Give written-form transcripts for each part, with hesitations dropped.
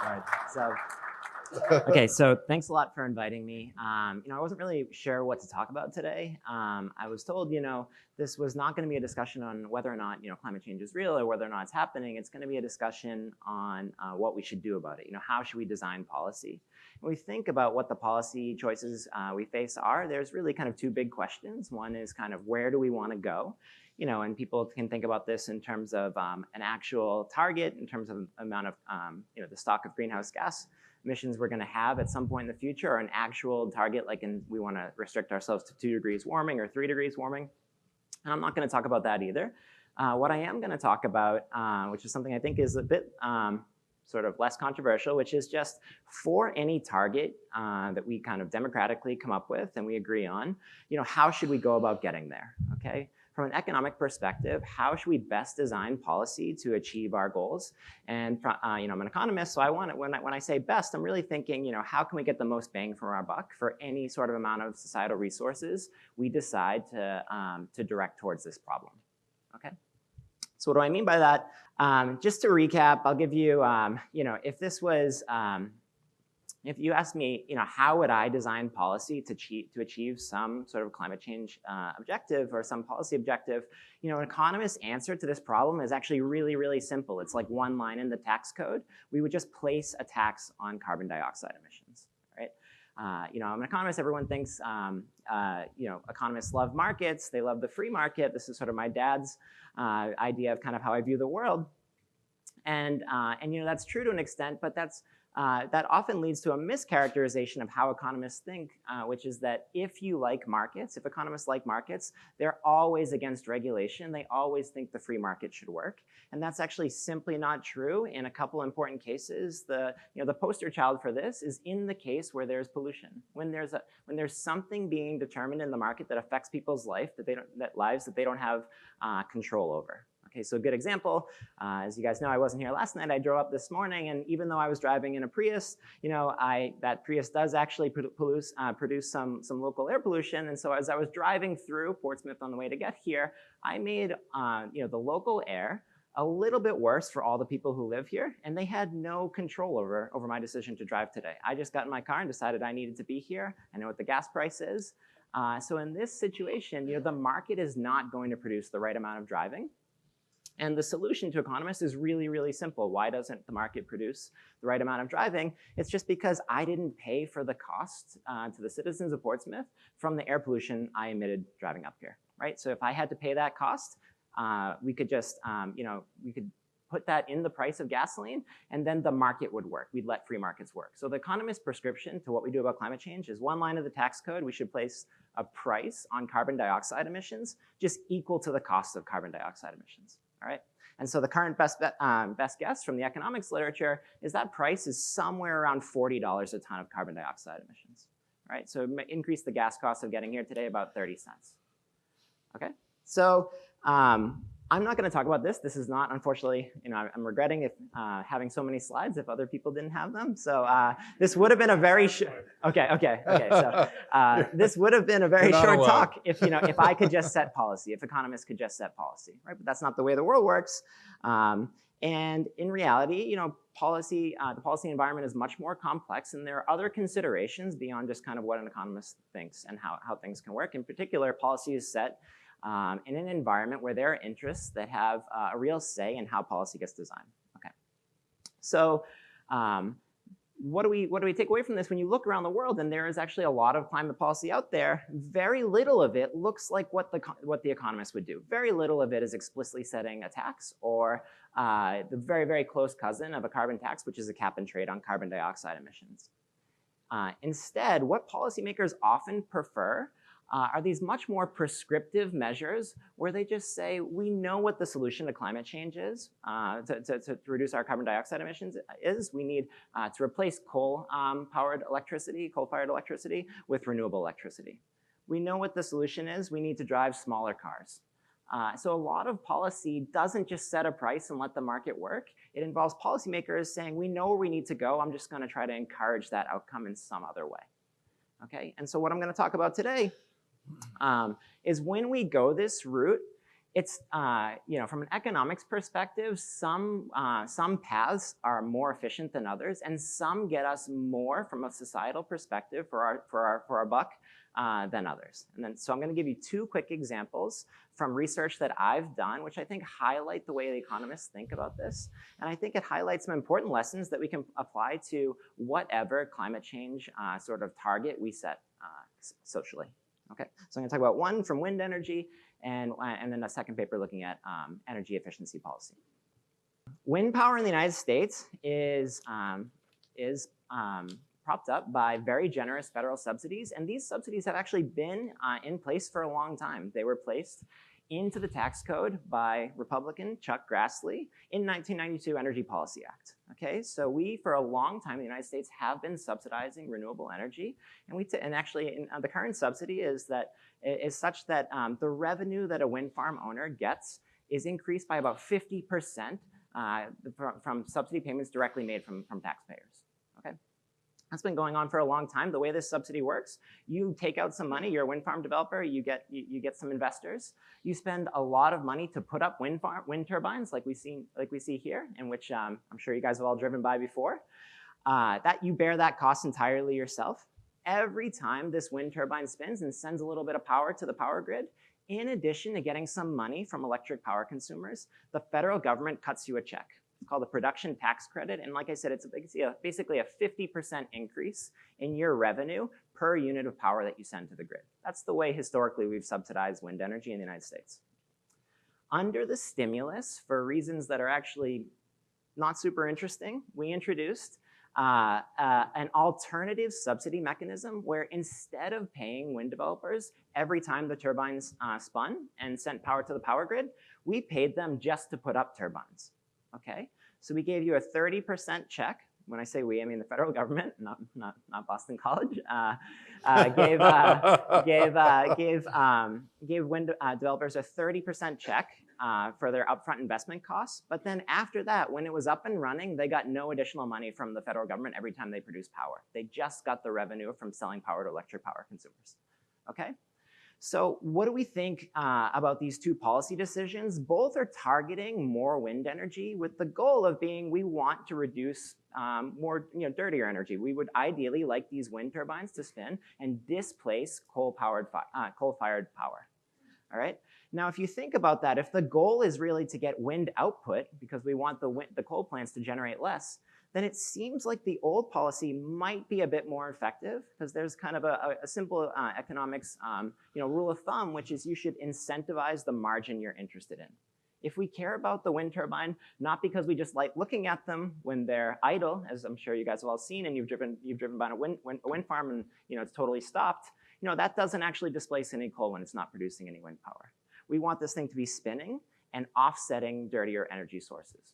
right. So thanks a lot for inviting me. I wasn't really sure what to talk about today. I was told, this was not going to be a discussion on whether or not, climate change is real or whether or not it's happening. It's going to be a discussion on what we should do about it. How should we design policy? When we think about what the policy choices we face are, there's really kind of two big questions. One is kind of where do we want to go? And people can think about this in terms of an actual target, in terms of amount of, the stock of greenhouse gas emissions we're going to have at some point in the future, or an actual target, like we want to restrict ourselves to 2 degrees warming or 3 degrees warming. And I'm not going to talk about that either. What I am going to talk about, which is something I think is a bit sort of less controversial, which is just for any target that we kind of democratically come up with and we agree on, how should we go about getting there, okay? From an economic perspective, how should we best design policy to achieve our goals? And I'm an economist, so when I say best, I'm really thinking, how can we get the most bang for our buck for any sort of amount of societal resources we decide to direct towards this problem? Okay. So what do I mean by that? Just to recap, I'll give you, if you asked me, how would I design policy to achieve some sort of climate change objective or some policy objective, an economist's answer to this problem is actually really, really simple. It's like one line in the tax code. We would just place a tax on carbon dioxide emissions, right? I'm an economist. Everyone thinks, economists love markets. They love the free market. This is sort of my dad's idea of kind of how I view the world. And that's true to an extent, but that often leads to a mischaracterization of how economists think, which is that if economists like markets, they're always against regulation. They always think the free market should work. And that's actually simply not true in a couple important cases. The poster child for this is in the case where there's pollution. When there's something being determined in the market that affects people's lives that they don't have control over. Okay, so a good example, as you guys know, I wasn't here last night. I drove up this morning, and even though I was driving in a Prius, that Prius does actually produce some local air pollution. And so as I was driving through Portsmouth on the way to get here, I made the local air a little bit worse for all the people who live here, and they had no control over my decision to drive today. I just got in my car and decided I needed to be here. I know what the gas price is. So in this situation, the market is not going to produce the right amount of driving. And the solution to economists is really, really simple. Why doesn't the market produce the right amount of driving? It's just because I didn't pay for the cost to the citizens of Portsmouth from the air pollution I emitted driving up here, right? So if I had to pay that cost, we could just, we could put that in the price of gasoline, and then the market would work. We'd let free markets work. So the economist's prescription to what we do about climate change is one line of the tax code. We should place a price on carbon dioxide emissions just equal to the cost of carbon dioxide emissions. All right. And so the current best guess from the economics literature is that price is somewhere around $40 a ton of carbon dioxide emissions. All right. So it may increase the gas cost of getting here today about 30 cents. Okay. So I'm not going to talk about this. This is not, unfortunately, I'm regretting having so many slides if other people didn't have them. So this would have been a very okay. So this would have been a very short talk if I could just set policy, if economists could just set policy, right? But that's not the way the world works. And in reality, the policy environment is much more complex, and there are other considerations beyond just kind of what an economist thinks and how things can work. In particular, policy is set in an environment where there are interests that have a real say in how policy gets designed. Okay, so what do we take away from this? When you look around the world, and there is actually a lot of climate policy out there, very little of it looks like what the economists would do. Very little of it is explicitly setting a tax or the very, very close cousin of a carbon tax, which is a cap and trade on carbon dioxide emissions. Instead, what policymakers often prefer are these much more prescriptive measures where they just say, we know what the solution to climate change is to reduce our carbon dioxide emissions is. We need to replace coal-fired electricity with renewable electricity. We know what the solution is. We need to drive smaller cars. So a lot of policy doesn't just set a price and let the market work. It involves policymakers saying, we know where we need to go. I'm just going to try to encourage that outcome in some other way. Okay, and so what I'm going to talk about today is when we go this route, it's, from an economics perspective, some paths are more efficient than others, and some get us more from a societal perspective for our buck than others. And then, so I'm going to give you two quick examples from research that I've done, which I think highlight the way the economists think about this. And I think it highlights some important lessons that we can apply to whatever climate change sort of target we set socially. Okay, so I'm going to talk about one from wind energy, and then a second paper looking at energy efficiency policy. Wind power in the United States is propped up by very generous federal subsidies, and these subsidies have actually been in place for a long time. They were placed into the tax code by Republican Chuck Grassley in 1992 Energy Policy Act. Okay, so we, for a long time in the United States, have been subsidizing renewable energy, and actually the current subsidy is such that the revenue that a wind farm owner gets is increased by about 50% from subsidy payments directly made from taxpayers. Okay. That's been going on for a long time. The way this subsidy works, you take out some money, you're a wind farm developer, you get some investors, you spend a lot of money to put up wind turbines like we see here, in which I'm sure you guys have all driven by before. That you bear that cost entirely yourself. Every time this wind turbine spins and sends a little bit of power to the power grid, in addition to getting some money from electric power consumers, the federal government cuts you a check. It's called a production tax credit, and like I said, it's basically a 50% increase in your revenue per unit of power that you send to the grid. That's the way historically we've subsidized wind energy in the United States. Under the stimulus, for reasons that are actually not super interesting, we introduced an alternative subsidy mechanism where instead of paying wind developers every time the turbines spun and sent power to the power grid, we paid them just to put up turbines. Okay, so we gave you a 30% check. When I say we, I mean the federal government, not Boston College. Gave wind developers a 30% check for their upfront investment costs. But then after that, when it was up and running, they got no additional money from the federal government every time they produced power. They just got the revenue from selling power to electric power consumers. Okay. So what do we think about these two policy decisions? Both are targeting more wind energy with the goal of being, we want to reduce more dirtier energy. We would ideally like these wind turbines to spin and displace coal-fired power. All right. Now, if you think about that, if the goal is really to get wind output because we want the coal plants to generate less, then it seems like the old policy might be a bit more effective because there's kind of a simple economics rule of thumb, which is you should incentivize the margin you're interested in. If we care about the wind turbine, not because we just like looking at them when they're idle, as I'm sure you guys have all seen, and you've driven by a wind farm and it's totally stopped, that doesn't actually displace any coal when it's not producing any wind power. We want this thing to be spinning and offsetting dirtier energy sources.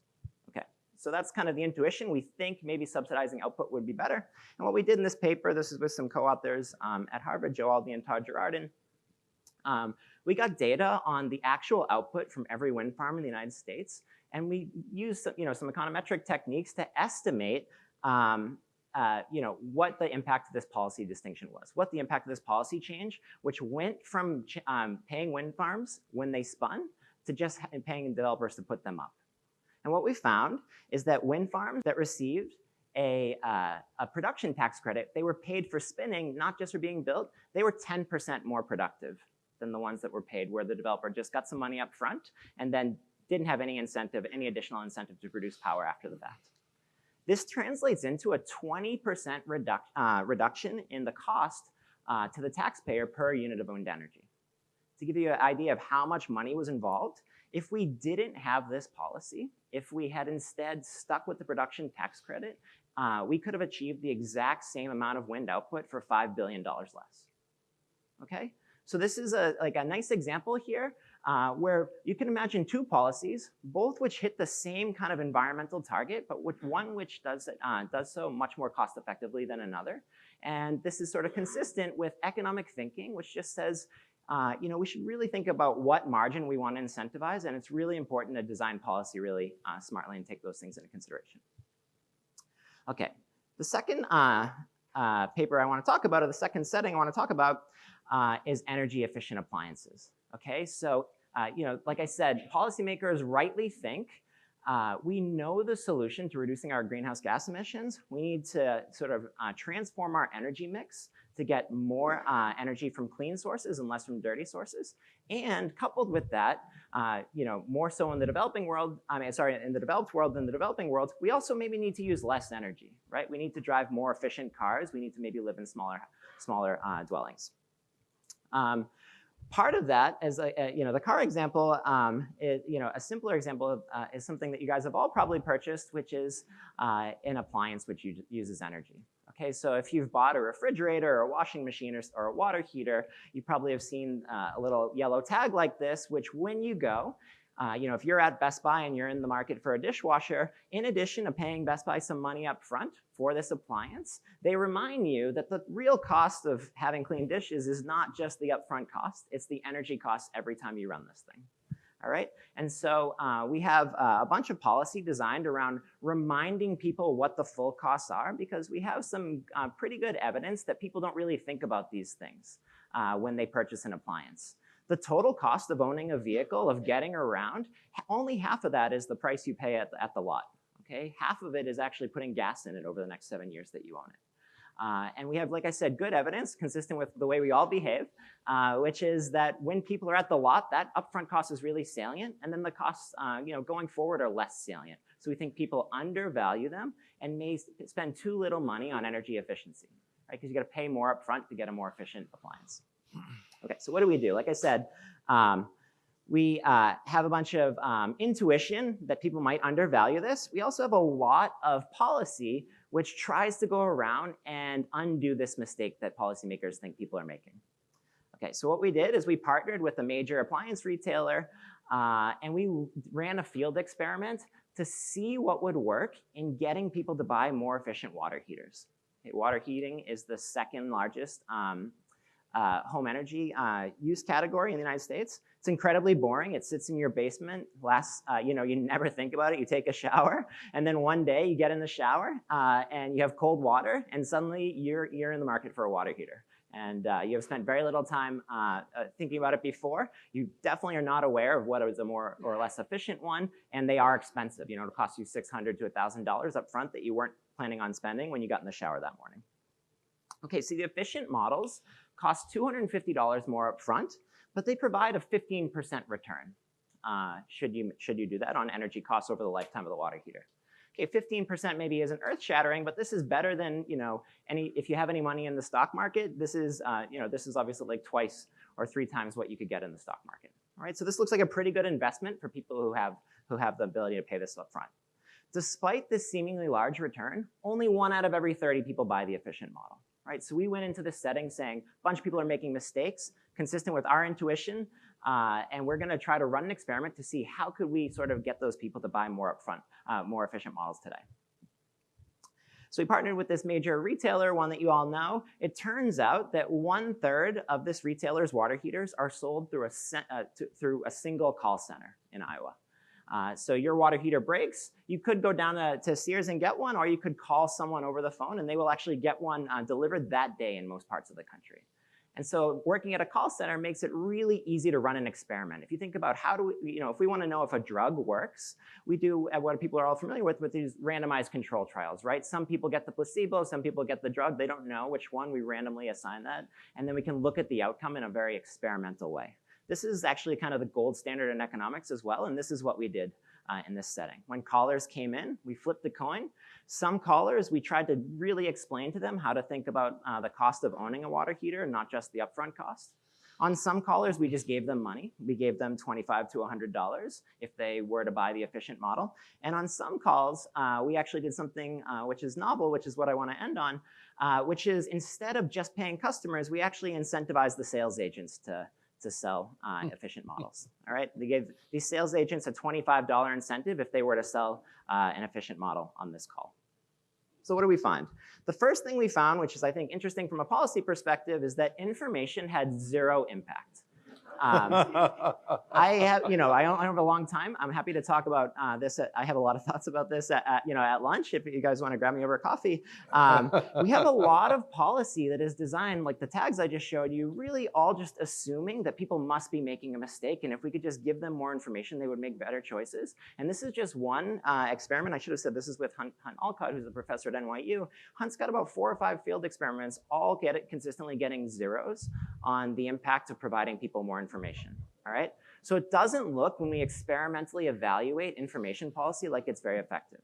So that's kind of the intuition. We think maybe subsidizing output would be better. And what we did in this paper, this is with some co-authors at Harvard, Joe Aldi and Todd Girardin, we got data on the actual output from every wind farm in the United States. And we used some econometric techniques to estimate what the impact of this policy distinction was, what the impact of this policy change, which went from paying wind farms when they spun to just paying developers to put them up. And what we found is that wind farms that received a production tax credit, they were paid for spinning, not just for being built. They were 10% more productive than the ones that were paid where the developer just got some money up front and then didn't have any additional incentive to produce power after the fact. This translates into a 20% reduction in the cost to the taxpayer per unit of wind energy. To give you an idea of how much money was involved, if we didn't have this policy, if we had instead stuck with the production tax credit, we could have achieved the exact same amount of wind output for $5 billion less. Okay, so this is a nice example here where you can imagine two policies, both which hit the same kind of environmental target, but one which does so much more cost effectively than another. And this is sort of consistent with economic thinking, which just says, we should really think about what margin we want to incentivize, and it's really important to design policy really smartly and take those things into consideration. Okay, the second paper I want to talk about, or the second setting I want to talk about, is energy efficient appliances. Okay, so like I said, policymakers rightly think we know the solution to reducing our greenhouse gas emissions. We need to sort of transform our energy mix to get more energy from clean sources and less from dirty sources. And coupled with that, more so in the developing world, in the developed world than the developing world, we also maybe need to use less energy, right? We need to drive more efficient cars. We need to maybe live in smaller dwellings. Part of that is, the car example, a simpler example is something that you guys have all probably purchased, which is an appliance which uses energy. Okay, so if you've bought a refrigerator or a washing machine or a water heater, you probably have seen a little yellow tag like this, which when you go, if you're at Best Buy and you're in the market for a dishwasher, in addition to paying Best Buy some money up front for this appliance, they remind you that the real cost of having clean dishes is not just the upfront cost, it's the energy cost every time you run this thing. All right, and so we have a bunch of policy designed around reminding people what the full costs are, because we have some pretty good evidence that people don't really think about these things when they purchase an appliance. The total cost of owning a vehicle, of getting around, only half of that is the price you pay at the lot. Okay, half of it is actually putting gas in it over the next 7 years that you own it. And we have, like I said, good evidence consistent with the way we all behave, which is that when people are at the lot, that upfront cost is really salient, and then the costs going forward are less salient. So we think people undervalue them and may spend too little money on energy efficiency, right? Because you got to pay more upfront to get a more efficient appliance. Okay, so what do we do? Like I said, we have a bunch of intuition that people might undervalue this. We also have a lot of policy which tries to go around and undo this mistake that policymakers think people are making. Okay, so what we did is we partnered with a major appliance retailer and we ran a field experiment to see what would work in getting people to buy more efficient water heaters. Okay, water heating is the second largest home energy use category in the United States. It's incredibly boring. It sits in your basement. You never think about it. You take a shower, and then one day you get in the shower and you have cold water, and suddenly you're in the market for a water heater. And you have spent very little time thinking about it before. You definitely are not aware of what is a more or less efficient one, and they are expensive. It'll cost you $600 to $1,000 up front that you weren't planning on spending when you got in the shower that morning. Okay, so the efficient models cost $250 more up front, but they provide a 15% return should you do that on energy costs over the lifetime of the water heater. Okay, 15% maybe isn't earth-shattering, but this is better than if you have any money in the stock market. This is obviously like twice or 3 times what you could get in the stock market. All right, so this looks like a pretty good investment for people who have the ability to pay this up front. Despite this seemingly large return, only 1 out of every 30 people buy the efficient model. Right, so we went into this setting saying a bunch of people are making mistakes consistent with our intuition, and we're going to try to run an experiment to see how could we sort of get those people to buy more upfront, more efficient models today. So we partnered with this major retailer, one that you all know. It turns out that 1/3 of this retailer's water heaters are sold through a single call center in Iowa. So your water heater breaks, you could go down to Sears and get one, or you could call someone over the phone and they will actually get one delivered that day in most parts of the country. And so working at a call center makes it really easy to run an experiment. If you think about how do we, if we want to know if a drug works, we do what people are all familiar with these randomized control trials, right? Some people get the placebo, some people get the drug. They don't know which one. We randomly assign that, and then we can look at the outcome in a very experimental way. This is actually kind of the gold standard in economics as well, and this is what we did in this setting. When callers came in, we flipped the coin. Some callers, we tried to really explain to them how to think about the cost of owning a water heater, not just the upfront cost. On some callers, we just gave them money. We gave them $25 to $100 if they were to buy the efficient model. And on some calls, we actually did something which is novel, which is what I want to end on, which is instead of just paying customers, we actually incentivized the sales agents to sell efficient models. All right, they gave these sales agents a $25 incentive if they were to sell an efficient model on this call. So what do we find? The first thing we found, which is I think interesting from a policy perspective, is that information had 0 impact. I have, I don't have a long time. I'm happy to talk about this. I have a lot of thoughts about this at lunch if you guys want to grab me over coffee. We have a lot of policy that is designed, like the tags I just showed you, really all just assuming that people must be making a mistake. And if we could just give them more information, they would make better choices. And this is just one experiment. I should have said this is with Hunt Alcott, who's a professor at NYU. Hunt's got about 4 or 5 field experiments, all consistently getting zeros on the impact of providing people more information, all right? So it doesn't look, when we experimentally evaluate information policy, like it's very effective.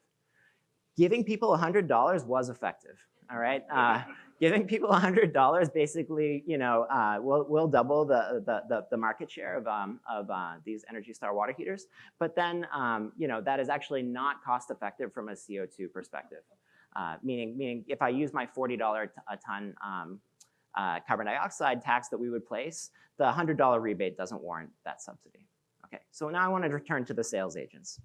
Giving people $100 was effective, all right? Giving people $100 basically, will double the market share of these Energy Star water heaters. But then, that is actually not cost effective from a CO2 perspective. Meaning if I use my $40 a ton carbon dioxide tax that we would place, the $100 rebate doesn't warrant that subsidy. Okay, so now I want to return to the sales agents.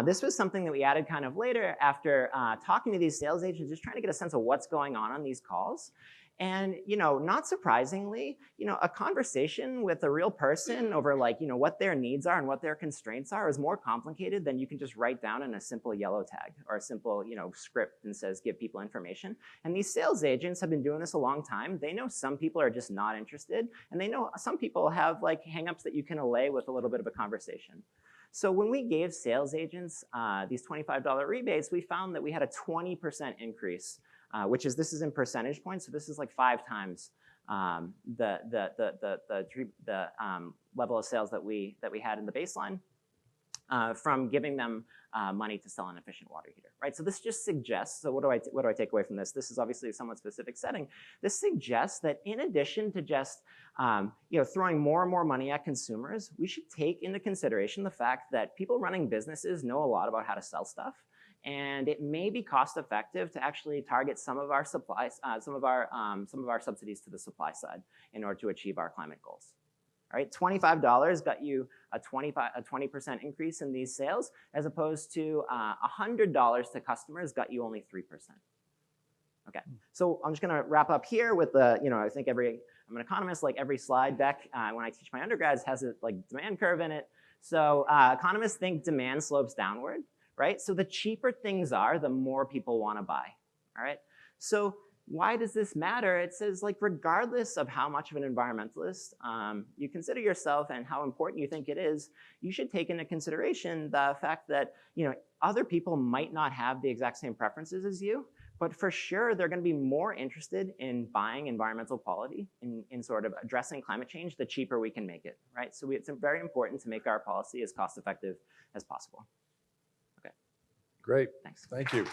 This was something that we added kind of later after talking to these sales agents, just trying to get a sense of what's going on these calls. And, not surprisingly, a conversation with a real person over what their needs are and what their constraints are is more complicated than you can just write down in a simple yellow tag or a simple, script that says give people information. And these sales agents have been doing this a long time. They know some people are just not interested, and they know some people have hangups that you can allay with a little bit of a conversation. So when we gave sales agents these $25 rebates, we found that we had a 20% increase. This is in percentage points, so this is 5 times the level of sales that we had in the baseline from giving them money to sell an efficient water heater, right? So this just suggests. So what do I take away from this? This is obviously a somewhat specific setting. This suggests that in addition to just throwing more and more money at consumers, we should take into consideration the fact that people running businesses know a lot about how to sell stuff. And it may be cost effective to actually target some of our supplies, some of our subsidies to the supply side in order to achieve our climate goals. All right, $25 got you a 20% increase in these sales, as opposed to $100 to customers got you only 3%. Okay, so I'm just going to wrap up here with the, I think I'm an economist, every slide deck when I teach my undergrads has a demand curve in it. So economists think demand slopes downward. Right? So the cheaper things are, the more people want to buy, all right? So why does this matter? It says regardless of how much of an environmentalist you consider yourself and how important you think it is, you should take into consideration the fact that other people might not have the exact same preferences as you, but for sure they're going to be more interested in buying environmental quality, in sort of addressing climate change, the cheaper we can make it, right? So it's very important to make our policy as cost effective as possible. Great. Thanks. Thank you.